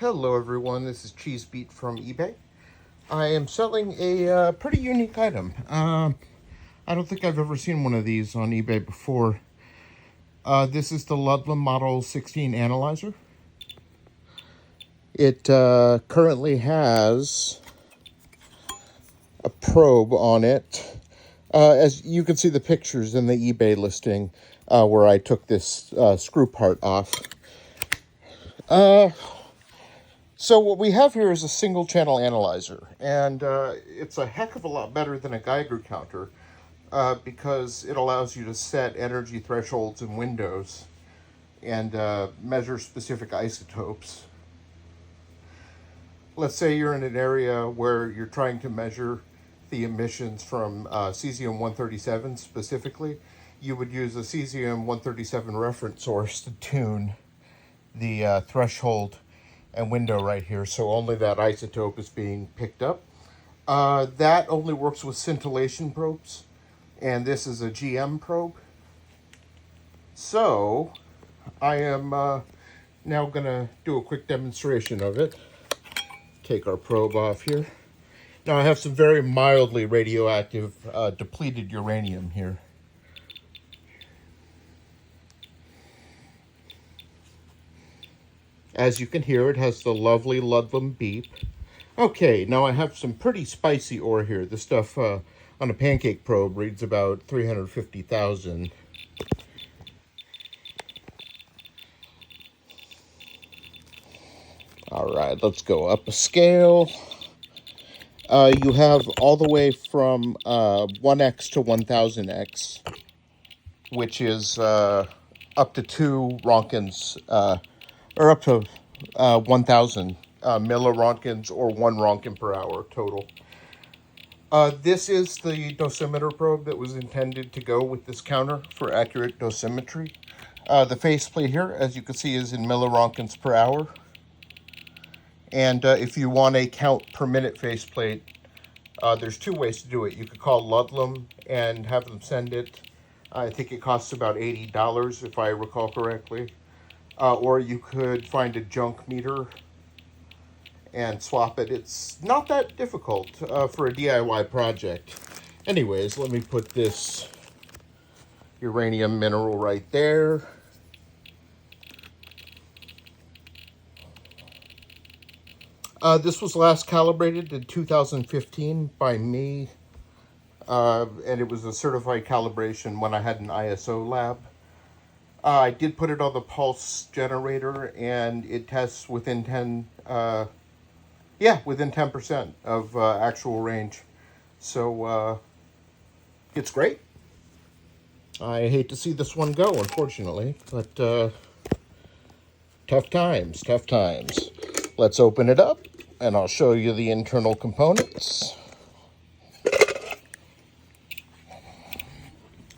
Hello everyone, this is Cheesebeat from eBay. I am selling a pretty unique item. I don't think I've ever seen one of these on eBay before. This is the Ludlum Model 16 analyzer. It currently has a probe on it. As you can see the pictures in the eBay listing where I took this screw part off. So what we have here is a single channel analyzer, and it's a heck of a lot better than a Geiger counter because it allows you to set energy thresholds and windows and measure specific isotopes. Let's say you're in an area where you're trying to measure the emissions from cesium-137 specifically. You would use a cesium-137 reference source to tune the threshold and window right here, so only that isotope is being picked up. That only works with scintillation probes, and this is a GM probe. So I am now going to do a quick demonstration of it. Take our probe off here. Now I have some very mildly radioactive depleted uranium here. As you can hear, it has the lovely Ludlum beep. Okay, now I have some pretty spicy ore here. This stuff on a pancake probe reads about 350,000. All right, let's go up a scale. You have all the way from 1x to 1000x, which is up to 2 Rontgens, or up to 1,000 millirontgens, or 1 Rontgen per hour total. This is the dosimeter probe that was intended to go with this counter for accurate dosimetry. The faceplate here, as you can see, is in millirontgens per hour. And if you want a count per minute faceplate, there's 2 ways to do it. You could call Ludlum and have them send it. I think it costs about $80 if I recall correctly. Or you could find a junk meter and swap it. It's not that difficult for a DIY project. Anyways, let me put this uranium mineral right there. This was last calibrated in 2015 by me, and it was a certified calibration when I had an ISO lab. I did put it on the pulse generator, and it tests within 10% of actual range. So it's great. I hate to see this one go, unfortunately, but tough times, tough times. Let's open it up, and I'll show you the internal components.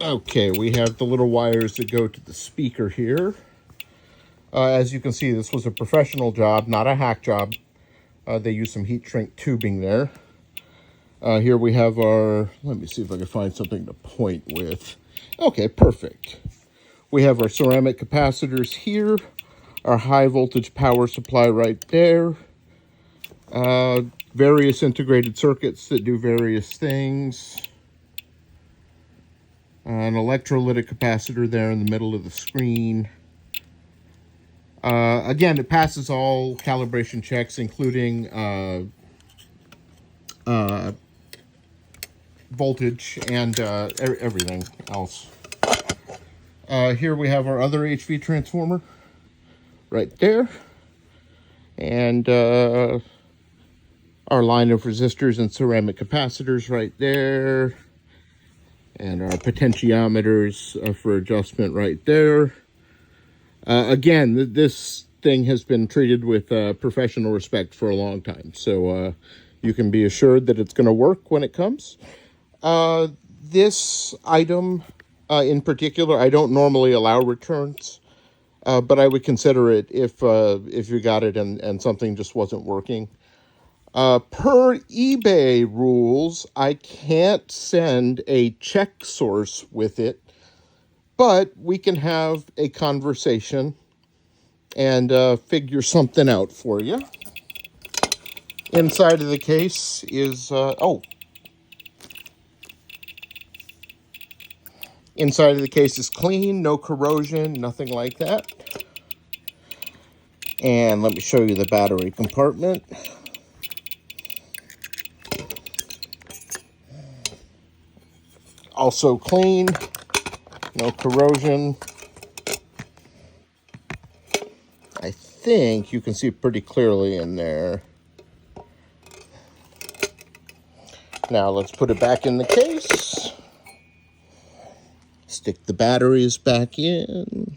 Okay, we have the little wires that go to the speaker here. As you can see, this was a professional job, not a hack job. They used some heat shrink tubing there. Here we have our, let me see if I can find something to point with. Okay, perfect. We have our ceramic capacitors here, our high voltage power supply right there, various integrated circuits that do various things, an electrolytic capacitor there in the middle of the screen. Again, it passes all calibration checks, including voltage and everything else. Here we have our other HV transformer right there, and our line of resistors and ceramic capacitors right there, and our potentiometers for adjustment right there. Again, this thing has been treated with professional respect for a long time, so you can be assured that it's going to work when it comes. This item in particular, I don't normally allow returns, but I would consider it if you got it and something just wasn't working. Per eBay rules, I can't send a check source with it, but we can have a conversation and figure something out for you. Inside of the case is, inside of the case is clean, no corrosion, nothing like that. And let me show you the battery compartment. Also clean, no corrosion. I think you can see pretty clearly in there. Now let's put it back in the case. Stick the batteries back in.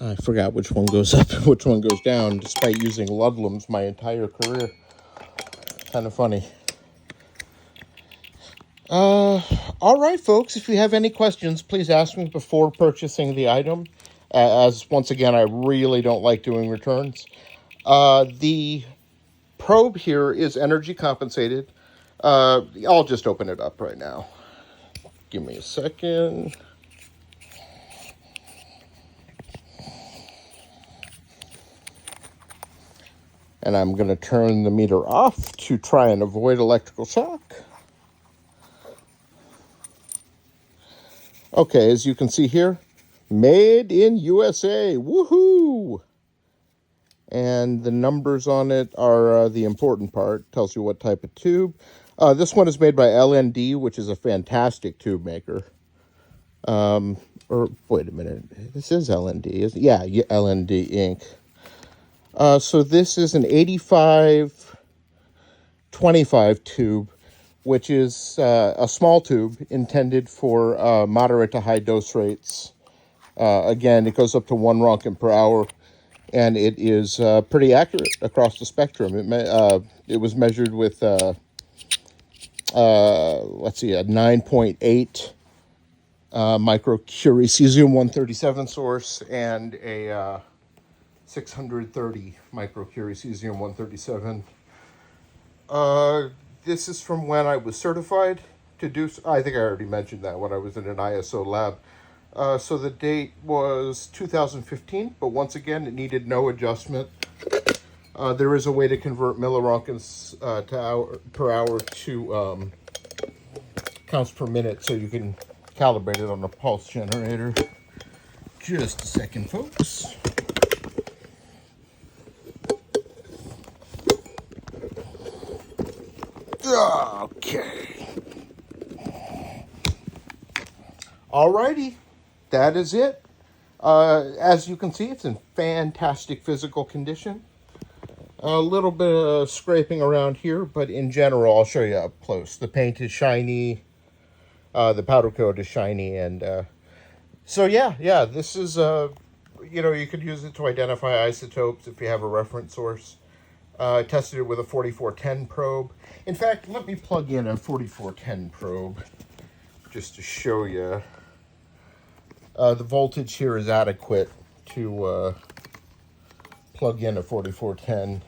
I forgot which one goes up and which one goes down, despite using Ludlums my entire career. Kind of funny. All right, folks, if you have any questions, please ask me before purchasing the item. As, once again, I really don't like doing returns. The probe here is energy compensated. I'll just open it up right now. Give me a second. And I'm going to turn the meter off to try and avoid electrical shock. Okay, as you can see here, made in USA. Woohoo! And the numbers on it are the important part. Tells you what type of tube. This one is made by LND, which is a fantastic tube maker. Or wait a minute, this is LND, yeah, LND Inc. So this is an 85-25 tube, which is a small tube intended for moderate to high dose rates. Again, it goes up to 1 Roentgen per hour, and it is pretty accurate across the spectrum. It was measured with, let's see, a 9.8 microcurie cesium-137 source and a 630 microcurie cesium-137. This is from when I was certified to do, I think I already mentioned that, when I was in an ISO lab. So the date was 2015, but once again, it needed no adjustment. There is a way to convert milliroentgens per hour to counts per minute, so you can calibrate it on a pulse generator. Just a second, folks. Okay. Alrighty, that is it. As you can see, it's in fantastic physical condition. A little bit of scraping around here, but in general, I'll show you up close. The paint is shiny, the powder coat is shiny, and so yeah, this is, you could use it to identify isotopes if you have a reference source. I tested it with a 4410 probe. In fact, let me plug in a 4410 probe just to show you. The voltage here is adequate to plug in a 4410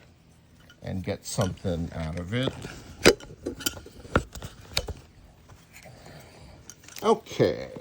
and get something out of it. Okay.